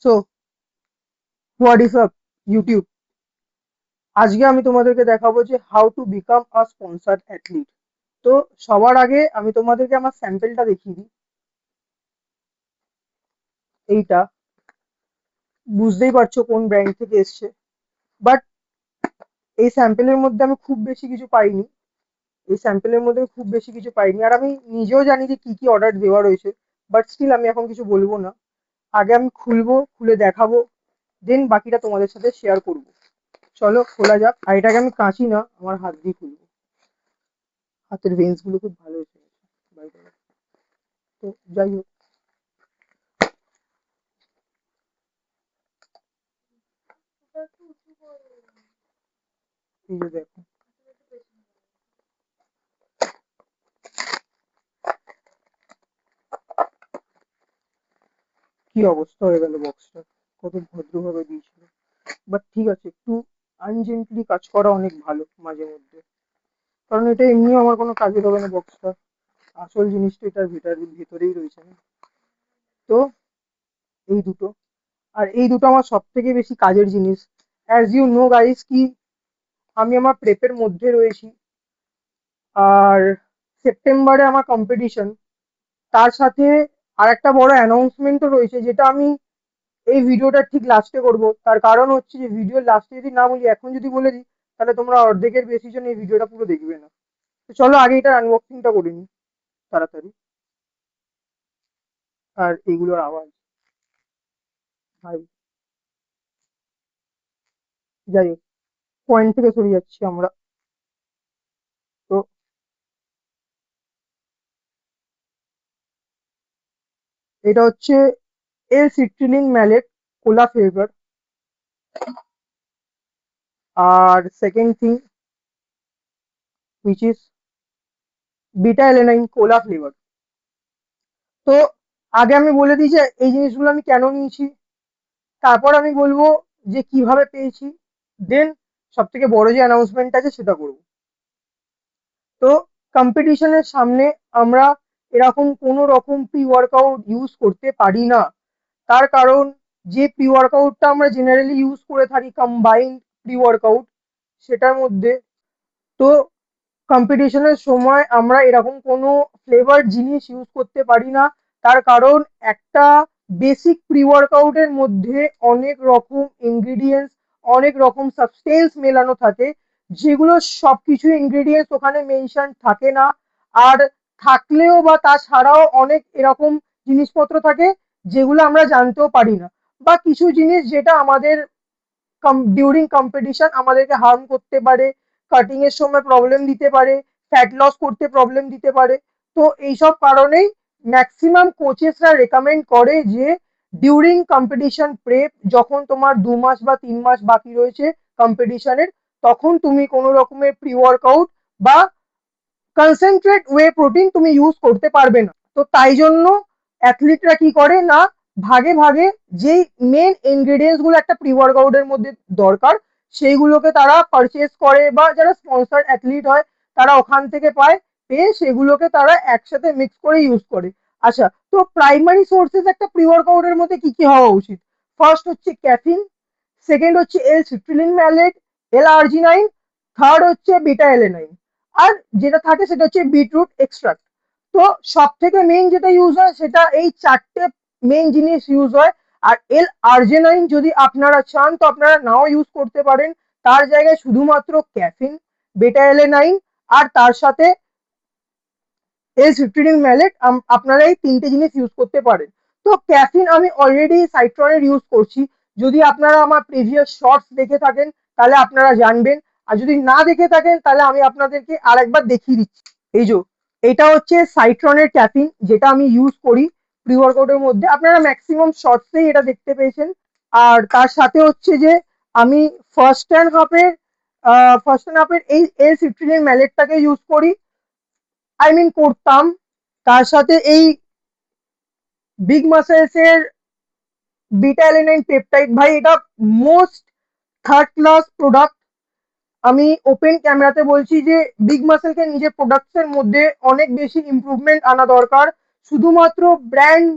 So what is up YouTube. আজকে আমি তোমাদেরকে দেখাবো যে how to become a sponsored athlete. তো সবার আগে আমি তোমাদেরকে আমার স্যাম্পলটা দেখিয়ে দিই। এইটা বুঝতেই পারছো কোন ব্র্যান্ড থেকে এসছে, বাট এই স্যাম্পলের মধ্যে আমি খুব বেশি কিছু পাইনি। আর আমি নিজেও জানি যে কি কি অর্ডার দেওয়া রয়েছে, বাট স্টিল আমি এখন কিছু বলবো না। আগে আমি খুলবো, খুলে দেখাবো, দেন বাকিটা তোমাদের সাথে শেয়ার করবো। চলো খোলা যাক। আর এটাকে আমি কাঁচি না, আমার হাত দিয়ে খুলবো। হাতের ভেন্স গুলো খুব ভালো হয়েছে। by the way। তো যাই হোক, এই যে দেখো, কি অবস্থা হয়ে গেল বক্সটা। কত ভদ্রভাবে দিয়েছিল, বাট ঠিক আছে, একটু আনজেন্টলি কাজ করা অনেক ভালো মাঝে মধ্যে, কারণ এটা এমনিও আমার কোনো কাজে দেবে না বক্সটা। আসল জিনিসটা এটার ভিতরেই রয়েছে না। তো এই দুটো, আর এই দুটো আমার সব থেকে বেশি কাজের জিনিস। অ্যাজ ইউ নো গাইস কি আমি আমার প্রেপের মধ্যে রয়েছি, আর সেপ্টেম্বরে আমার কম্পিটিশন। তার সাথে আর একটা বড় অ্যানাউন্সমেন্টও রয়েছে, যেটা আমি এই ভিডিওটা ঠিক লাস্টে করব। তার কারণ হচ্ছে যে ভিডিওর লাস্টে যদি না বলি, এখন যদি বলে দিই, তাহলে তোমরা অর্ধেকের বেশি জন এই ভিডিওটা পুরো দেখবে না। তো চলো আগে এটার আনবক্সিংটা করে নিই তাড়াতাড়ি। আর এগুলোর আওয়াজ, ভাই, যাই হোক, পয়েন্ট থেকে সরে যাচ্ছি আমরা। তো এটা হচ্ছে L citrulline malate cola flavour. আর second thing which is beta alanine cola flavour. তো আগে আমি বলে দিই যে এই জিনিসগুলো আমি কেন নিয়েছি, তারপর আমি বলবো যে কিভাবে পেয়েছি, দেন সব থেকে বড় যে অ্যানাউন্সমেন্ট আছে সেটা করবো। তো কম্পিটিশনের সামনে আমরা এরকম কোনো রকম প্রি ওয়ার্কআউট ইউজ করতে পারি না। তার কারণ, যে প্রি ওয়ার্কআউটটা আমরা জেনারেলি ইউজ করে থাকি কম্বাইন্ড প্রি ওয়ার্কআউট, সেটার মধ্যে, তো কম্পিটিশনের সময় আমরা এরকম কোনো ফ্লেভার জিনিস ইউজ করতে পারি না। তার কারণ, একটা বেসিক প্রি ওয়ার্কআউটের মধ্যে অনেক রকম ইনগ্রিডিয়েন্টস, অনেক রকম সাবস্টেন্স মেলানো থাকে, যেগুলো সবকিছু ইনগ্রিডিয়েন্টস ওখানে মেনশন থাকে না। আর থাকলেও বা তাছাড়াও অনেক এরকম জিনিসপত্র থাকে যেগুলো আমরা জানতেও পারি না, বা কিছু জিনিস যেটা আমাদের ডিউরিং কম্পিটিশন আমাদেরকে হার্ম করতে পারে, কাটিং এর সময় প্রবলেম দিতে পারে, ফ্যাট লস করতে প্রবলেম দিতে পারে। তো এইসব কারণেই ম্যাক্সিমাম কোচেসরা রেকমেন্ড করে যে ডিউরিং কম্পিটিশন প্রেপ, যখন তোমার 2 মাস বা 3 মাস বাকি রয়েছে কম্পিটিশনের, তখন তুমি কোনো রকমের প্রি ওয়ার্কআউট বা কনসেন্ট্রেট ওয়ে প্রোটিন তুমি ইউজ করতে পারবে না। তো তাই জন্য অ্যাথলিটরা কি করে না, ভাগে ভাগে যেই মেন ইনগ্রেডিয়েন্টস গুলো একটা প্রি ওয়ার্কআউটের মধ্যে দরকার, সেইগুলোকে তারা পারচেস করে, বা যারা স্পন্সর অ্যাথলিট হয় তারা ওখান থেকে পায়, পেয়ে সেগুলোকে তারা একসাথে মিক্স করে ইউজ করে। আচ্ছা, তো প্রাইমারি সোর্সেস একটা প্রি ওয়ার্কআউটের মধ্যে কি কি হওয়া উচিত? ফার্স্ট হচ্ছে ক্যাফিন, সেকেন্ড হচ্ছে এল সিট্রিলিন ম্যালেট, এল আর্জিনাইন, থার্ড হচ্ছে বিটা এলেনাইন, আর যেটা থাকে সেটা হচ্ছে বিটরুট এক্সট্রাক্ট। তো সব থেকে মেইন যেটা ইউজ হয় সেটা এই চারটে মেইন জিনিস ইউজ হয়। আর এল আর্জেনাইন যদি আপনারা চান তো আপনারা নাও ইউজ করতে পারেন, তার জায়গায় শুধুমাত্র ক্যাফিন, বেটা এলেনাইন, আর তার সাথে এই সিট্রিলিন ম্যালেট আপনারা এই তিনটে জিনিস ইউজ করতে পারেন। তো ক্যাফিন আমি অলরেডি সাইট্রনের ইউজ করছি। যদি আপনারা আমার প্রিভিয়াস শর্টস দেখে থাকেন তাহলে আপনারা জানবেন, আর যদি না দেখে থাকেন তাহলে আমি আপনাদেরকে আরেকবার দেখিয়ে দিচ্ছি। এই যে এটা হচ্ছে সাইট্রনের ক্যাফিন, যেটা আমি ইউজ করি প্রি ওয়ার্কআউটের মধ্যে, আপনারা ম্যাক্সিমাম শর্টসেই এটা দেখতে পেয়েছেন। আর তার সাথে হচ্ছে যে আমি ফার্স্ট অ্যান্ড হাফের এই এল সিট্রিলিন ম্যালেটটাকে ইউজ করি, করতাম। তার সাথে এই বিগ মাসেলস এর বিটা অ্যালানিন পেপটাইড, ভাই এটা মোস্ট থার্ড ক্লাস প্রোডাক্ট। আমি ওপেন ক্যামেরাতে বলছি যে বিগ মাসেলকে নিজের প্রোডাক্টস এর মধ্যে অনেক বেশি ইমপ্রুভমেন্ট আনা দরকার। শুধুমাত্র ব্র্যান্ড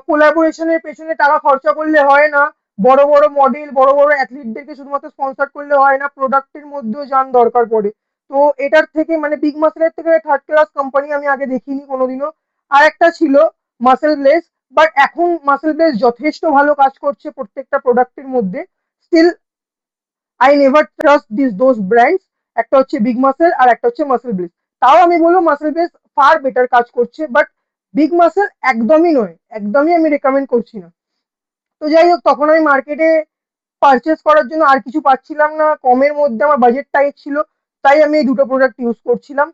কোলাবোরেশনের পেছনে টাকা খরচা করলে হয় না, বড় বড় মডেল বড় বড় অ্যাথলিটদেরকে শুধুমাত্র স্পন্সর করলে হয় না, প্রোডাক্টের মধ্যেও যান দরকার পড়ে। তো এটার থেকে মানে বিগ মাসেলের থেকে থার্ড ক্লাস কোম্পানি আমি আগে দেখিনি কোনোদিনও। আর একটা ছিল মাসেল ব্লেস, বাট এখন মাসেল ব্লেস যথেষ্ট ভালো কাজ করছে প্রত্যেকটা প্রোডাক্টের মধ্যে। Still I never trust those brands. একটা হচ্ছে বিগ মাসেল আর একটা হচ্ছে মাসেল ব্লেস। তাও আমি বলবো মাসেল ব্লেস ফার বেটার কাজ করছে, বাট বিগ মাসেল একদমই নয়, একদমই আমি রেকমেন্ড করছি না। তো যাই হোক, তখন আমি মার্কেটে পারচেস করার জন্য আর কিছু পাচ্ছিলাম না, কমের মধ্যে আমার বাজেট টাইট ছিল, তাই আমি এই দুটো প্রোডাক্ট ইউজ করছিলাম।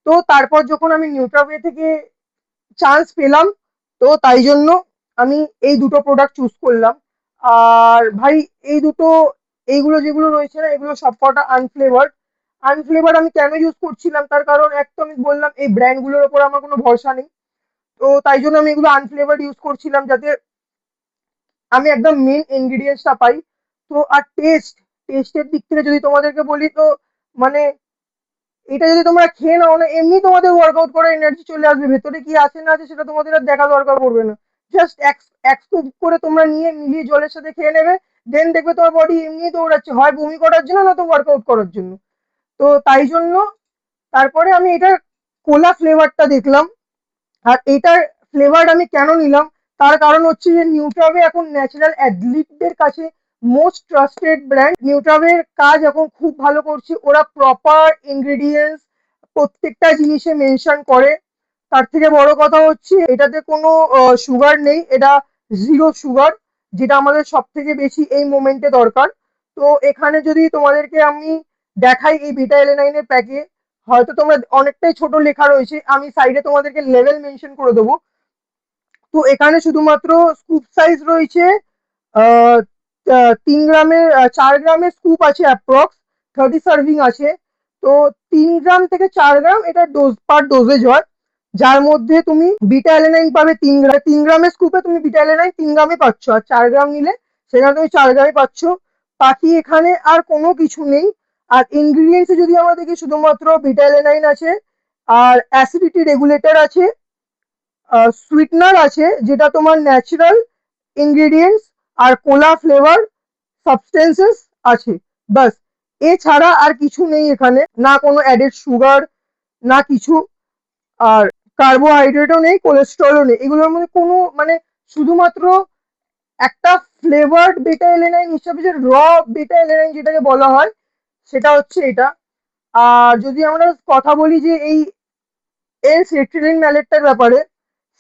তো তারপর যখন আমি নিউট্রাওয়ে থেকে চান্স পেলাম, তো তাই জন্য আমি এই দুটো প্রোডাক্ট চুজ করলাম। আর ভাই এই দুটো, এইগুলো যেগুলো রয়েছে না, এগুলো সবকটা আনফ্লেভার্ড। আনফ্লেভার্ড আমি কেন ইউজ করছিলাম, তার কারণ এক তো আমি বললাম এই ব্র্যান্ডগুলোর ওপর আমার কোনো ভরসা নেই। তো তাই জন্য আমি এগুলো আনফ্লেভার্ড ইউজ করছিলাম, যাতে আমি একদম মেন ইনগ্রিডিয়েন্টসটা পাই। তো আর টেস্টের দিক থেকে যদি তোমাদেরকে বলি, তো মানে এটা যদি তোমরা খেয়ে নাও না, এমনি তোমাদের ওয়ার্কআউট করার এনার্জি চলে আসবে, ভেতরে কি আছে না আছে সেটা তোমাদের আর দেখা দরকার পড়বে না। জাস্ট এক এক স্কুপ করে তোমরা নিয়ে মিলিয়ে জলের সাথে খেয়ে নেবে, দেন দেখবে তোমার বডি এমনি দৌড়াচ্ছে, হয় বমি করার জন্য না তো ওয়ার্কআউট করার জন্য। তো তাই জন্য তারপরে আমি এটার কোলা ফ্লেভারটা দেখলাম। আর এটার ফ্লেভার আমি কেন নিলাম, তার কারণ হচ্ছে যে নিউট্রাভে এখন ন্যাচারাল অ্যাথলিটদের কাছে মোস্ট ট্রাস্টেড ব্র্যান্ড। নিউট্রাভের কাজ এখন খুব ভালো করছে, ওরা প্রপার ইনগ্রেডিয়েন্টস প্রত্যেকটা জিনিসে মেনশন করে। তার থেকে বড় কথা হচ্ছে এটাতে কোনো সুগার নেই, এটা জিরো সুগার, যেটা আমাদের সব থেকে বেশি এই মোমেন্টে দরকার। তো এখানে যদি তোমাদেরকে আমি দেখাই এই বিটা এর প্যাকে, হয়তো তোমরা অনেকটাই ছোট লেখা রয়েছে, আমি সাইডে তোমাদেরকে লেভেল মেনশন করে দেবো। তো এখানে শুধুমাত্র স্কুপ সাইজ রয়েছে 3 গ্রামের, 4 গ্রামের স্কুপ আছে অ্যাপ্রক্স, 30 সার্ভিং আছে। তো 3 গ্রাম থেকে 4 গ্রাম এটা ডোজ পার ডোজেজ হয়, যার মধ্যে তুমি বিটা অ্যালানাইন পাবে 3 গ্রাম। 3 গ্রামের স্কুপে তুমি বিটা অ্যালানাইন 3 গ্রামই পাচ্ছ, আর 4 গ্রাম নিলে সেখানে তুমি 4 গ্রামই পাচ্ছ। বাকি এখানে আর কোনো কিছু নেই। আর ইনগ্রিডিয়েন্টসে যদি আমরা দেখি, শুধুমাত্র বিটা অ্যালানাইন আছে, আর অ্যাসিডিটি রেগুলেটর আছে, সুইটনার আছে যেটা তোমার ন্যাচারাল ইনগ্রেডিয়েন্টস, আর কোলা ফ্লেভার সাবস্টেন্সেস আছে, বাস। এছাড়া আর কিছু নেই এখানে, না কোনো অ্যাডেড সুগার, না কিছু। আর কার্বোহাইড্রেটও নেই, কোলেস্ট্রলও নেই, এগুলোর মধ্যে কোনো মানে শুধুমাত্র একটা ফ্লেভার্ড বিটা এলিনাইন হিসাবে, যে র বিটা এলিনাইন যেটাকে বলা হয়, সেটা হচ্ছে এটা। আর যদি আমরা কথা বলি যে এই এর সেট্রিলিন ম্যালেটটার ব্যাপারে,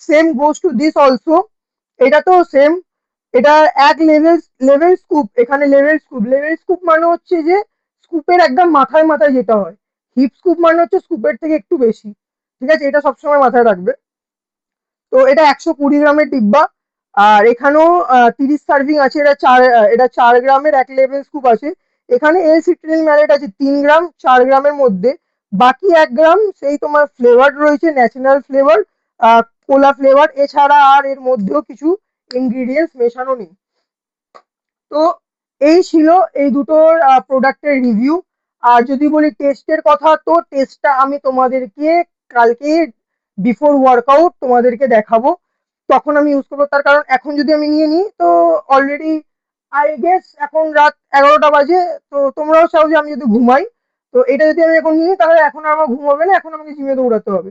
same goes to this also. এটা তো সেম, এটা এক লেভেল লেভেল স্কুপ। এখানে লেভেল স্কুপ মানে হচ্ছে যে স্কুপের একদম মাথায় মাথায় যেটা হয়, হিপ স্কুপ মানে হচ্ছে স্কুপের থেকে একটু বেশি, ঠিক আছে, এটা সবসময় মাথায় রাখবে। তো এটা 120 গ্রামের ডিব্বা। আর এখানেও 30 সার্ভিং আছে, এটা 4 গ্রামের এক লেভেল স্কুপ আছে। এখানে এল সিট্রিন ম্যালেট আছে 3 গ্রাম 4 গ্রামের মধ্যে। বাকি 1 গ্রাম সেই তোমার ফ্লেভার রয়েছে, ন্যাচারাল ফ্লেভার, কোলা ফ্লেভার, এছাড়া আর এর মধ্যেও কিছু ইনগ্রিডিয়েন্টস মেশানো নেই। তো এই ছিল এই দুটোর প্রোডাক্টের রিভিউ। আর যদি বলি টেস্টের কথা, তো টেস্টটা আমি তোমাদেরকে কালকে বিফোর ওয়ার্কআউট তোমাদেরকে দেখাবো, তখন আমি ইউজ করবো। তার কারণ এখন যদি আমি নিয়ে নিই, তো অলরেডি আই গেস এখন রাত 11টা বাজে। তো তোমরাও চাও যে আমি যদি ঘুমাই, তো এটা যদি আমি এখন নিই তাহলে এখন আর আমার ঘুম হবে না, এখন আমাকে জিমে দৌড়াতে হবে।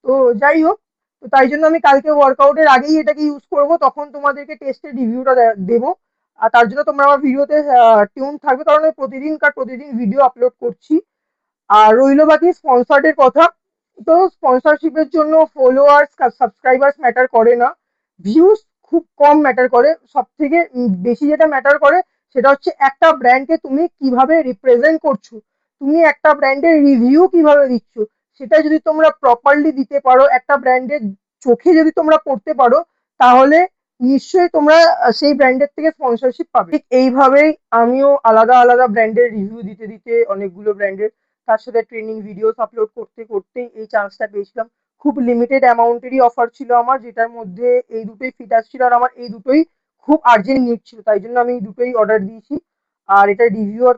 তো যাই হোক, তো তাই জন্য আমি কালকে ওয়ার্কআউটের আগেই এটাকে ইউজ করব, তখন তোমাদেরকে টেস্টের রিভিউটা দেবো। আর তার জন্য তোমরা আমার ভিডিওতে টিউন থাকবে, কারণ আমি প্রতিদিন ভিডিও আপলোড করছি। আর রইল বাকি স্পন্সরদের কথা, তো স্পন্সরশিপের জন্য ফলোয়ার্স সাবস্ক্রাইবার্স ম্যাটার করে না, ভিউজ খুব কম ম্যাটার করে। সব থেকে বেশি যেটা ম্যাটার করে সেটা হচ্ছে একটা ব্র্যান্ডকে তুমি কিভাবে রিপ্রেজেন্ট করছো, তুমি একটা ব্র্যান্ডের রিভিউ কিভাবে দিচ্ছ, সেটা যদি তোমরা প্রপারলি দিতে পারো, একটা ব্র্যান্ডের চোখে যদি তোমরা পড়তে পারো, তাহলে নিশ্চয়ই তোমরা সেই ব্র্যান্ডের থেকে স্পন্সরশিপ পাবে। ঠিক এইভাবেই আমিও আলাদা আলাদা ব্র্যান্ডের রিভিউ দিতে দিতে অনেকগুলো ব্র্যান্ডের, তার সাথে ট্রেনিং ভিডিওস আপলোড করতে করতেই এই চান্সটা পেয়েছিলাম। খুব লিমিটেড অ্যামাউন্টেরই অফার ছিল আমার, যেটার মধ্যে এই দুটোই ফিট আসছিল, আর আমার এই দুটোই খুব আর্জেন্ট নিড ছিল, তাই জন্য আমি এই দুটোই অর্ডার দিয়েছি। আর এটা রিভিউ আর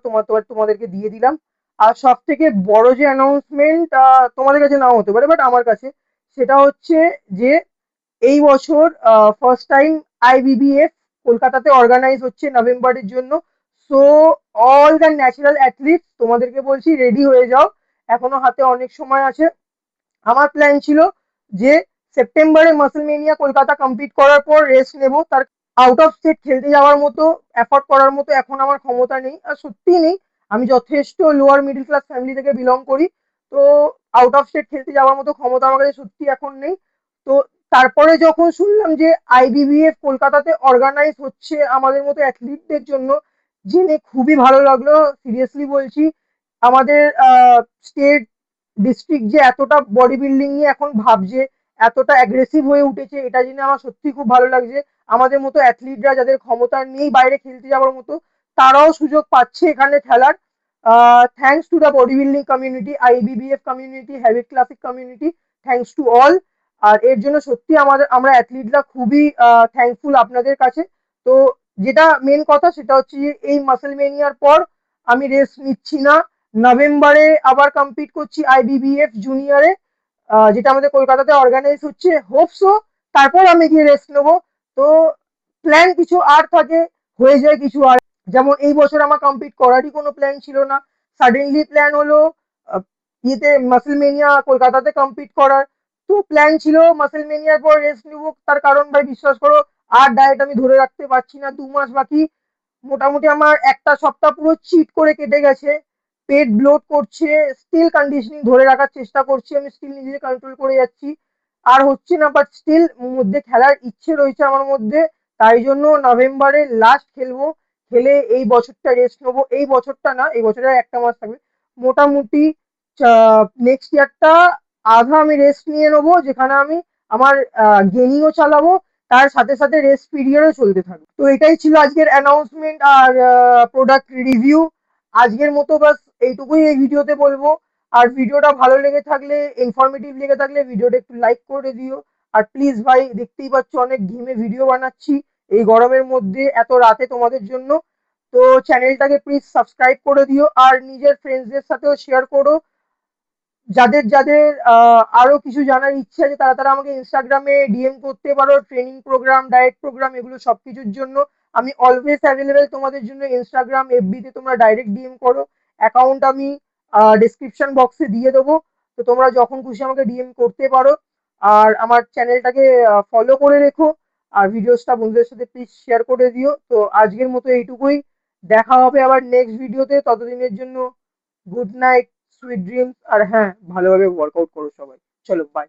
তোমাদেরকে দিয়ে দিলাম। আর সব থেকে বড় যে অ্যানাউন্সমেন্ট, তোমাদের কাছে নাও হতে পারে বাট আমার কাছে, সেটা হচ্ছে যে এই বছর ফার্স্ট টাইম আইবিবিএফ কলকাতাতে অর্গানাইজ হচ্ছে নভেম্বরের জন্য। So all the natural athletes তোমাদেরকে বলছি রেডি হয়ে যাও, এখনো হাতে অনেক সময় আছে। আমার প্ল্যান ছিল যে সেপ্টেম্বরে মাসলমেনিয়া কলকাতা কমপ্লিট করার পর রেস্ট নেব। তার আউট অফ স্টেট খেলতে যাওয়ার মতো এফোর্ড করার মতো এখন আমার ক্ষমতা নেই, আর সত্যিই নেই। আমি যথেষ্ট লোয়ার মিডল ক্লাস ফ্যামিলি থেকে বিলং করি, তো আউট অফ স্টেট খেলতে যাওয়ার মতো ক্ষমতা আমার কাছে সত্যি এখন নেই। তো তারপরে যখন শুনলাম যে আইবিবিএফ কলকাতাতে অর্গানাইজ হচ্ছে আমাদের মতো অ্যাথলিটদের জন্য, জেনে খুবই ভালো লাগলো, সিরিয়াসলি বলছি। আমাদের স্টেট ডিস্ট্রিক্ট যে এতটা বডি বিল্ডিং নিয়ে এখন ভাবছে, এতটা অ্যাগ্রেসিভ হয়ে উঠেছে, এটা জেনে আমার সত্যি খুব ভালো লাগছে। আমাদের মতো অ্যাথলিটরা যাদের ক্ষমতা নেই বাইরে খেলতে যাওয়ার মতো, তারাও সুযোগ পাচ্ছে এখানে খেলার। Thanks to the body building community, IBBF community, habit classic community, thanks to all. আর এর জন্য সত্যি আমরা অ্যাথলিটরা খুবই থ্যাঙ্কফুল আপনাদের কাছে। তো যেটা মেন কথা সেটা হচ্ছে যে এই মাসলমেনিয়ার পর আমি রেস্ট নিচ্ছি না, নভেম্বরে আবার কম্পিট করছি আইবিবিএফ জুনিয়রে, যেটা আমাদের কলকাতাতে অর্গানাইজ হচ্ছে। হোপসো তারপর আমি গিয়ে রেস্ট নেবো। তো প্ল্যান কিছু আর থাকে, হয়ে যায় কিছু আর। যেমন এই বছর আমার কমপ্লিট করারই কোনো প্ল্যান ছিল না, সাডেনলি প্ল্যান হলো ইয়েতে মাসলমেনিয়া কলকাতাতে কমপ্লিট করার। তো প্ল্যান ছিল মাসলমেনিয়ার পর রেস্ট নিবো, তার কারণ ভাই বিশ্বাস করো আর ডায়েট আমি ধরে রাখতে পারছি না, 2 মাস বাকি। মোটামুটি আমার একটা সপ্তাহ পুরো চিট করে কেটে গেছে, পেট ব্লোট করছে, স্টিল কন্ডিশনিং ধরে রাখার চেষ্টা করছি, আমি স্টিল নিজেকে কন্ট্রোল করে যাচ্ছি, আর হচ্ছে না, বাট স্টিল মধ্যে খেলার ইচ্ছে রয়েছে আমার মধ্যে। তাই জন্য নভেম্বরে লাস্ট খেলবো, খেলে এই বছরটা রেস্ট নেবো। এই বছরটা না, এই বছরে আর একটা মাস থাকবে। মোটামুটি নেক্সট ইয়ারটা আধা আমি রেস্ট নিয়ে নেবো, যেখানে আমি আমার গেমিংও চালাবো, তার সাথে সাথে রেস্ট পিরিয়ডও চলতে থাকবে। তো এটাই ছিল আজকের অ্যানাউন্সমেন্ট আর প্রোডাক্ট রিভিউ। আজকের মতো বাস এইটুকুই এই ভিডিওতে বলবো। আর ভিডিওটা ভালো লেগে থাকলে, ইনফরমেটিভ লেগে থাকলে ভিডিওটা একটু লাইক করে দিও। আর প্লিজ ভাই, দেখতেই পাচ্ছ অনেক ঘেমে ভিডিও বানাচ্ছি এই গরমের মধ্যে এত রাতে তোমাদের জন্য। তো চ্যানেলটাকে প্লিজ সাবস্ক্রাইব করে দিও, আর নিজের ফ্রেন্ডসদের সাথেও শেয়ার করো। যাদের যাদের আরো কিছু জানার ইচ্ছে আছে তারা তারা আমাকে ইনস্টাগ্রামে ডিএম করতে পারো, ট্রেনিং প্রোগ্রাম, ডায়েট প্রোগ্রাম, এগুলো সবকিছুর জন্য আমি অলওয়েজ অ্যাভেলেবেল তোমাদের জন্য। ইনস্টাগ্রাম, এফবি তে তোমরা ডাইরেক্ট ডিএম করো, অ্যাকাউন্ট আমি ডিসক্রিপশন বক্সে দিয়ে দেবো। তো তোমরা যখন খুশি আমাকে ডিএম করতে পারো। আর আমার চ্যানেলটাকে ফলো করে রেখো, আর ভিডিওসটা বন্ধুদের সাথে প্লিজ শেয়ার করে দিও। তো আজকের মতো এইটুকুই, দেখা হবে আবার নেক্সট ভিডিওতে। ততদিনের জন্য গুড নাইট, সুইট ড্রিমস, আর হ্যাঁ, ভালোভাবে ওয়ার্কআউট করো সবাই। চলো বাই।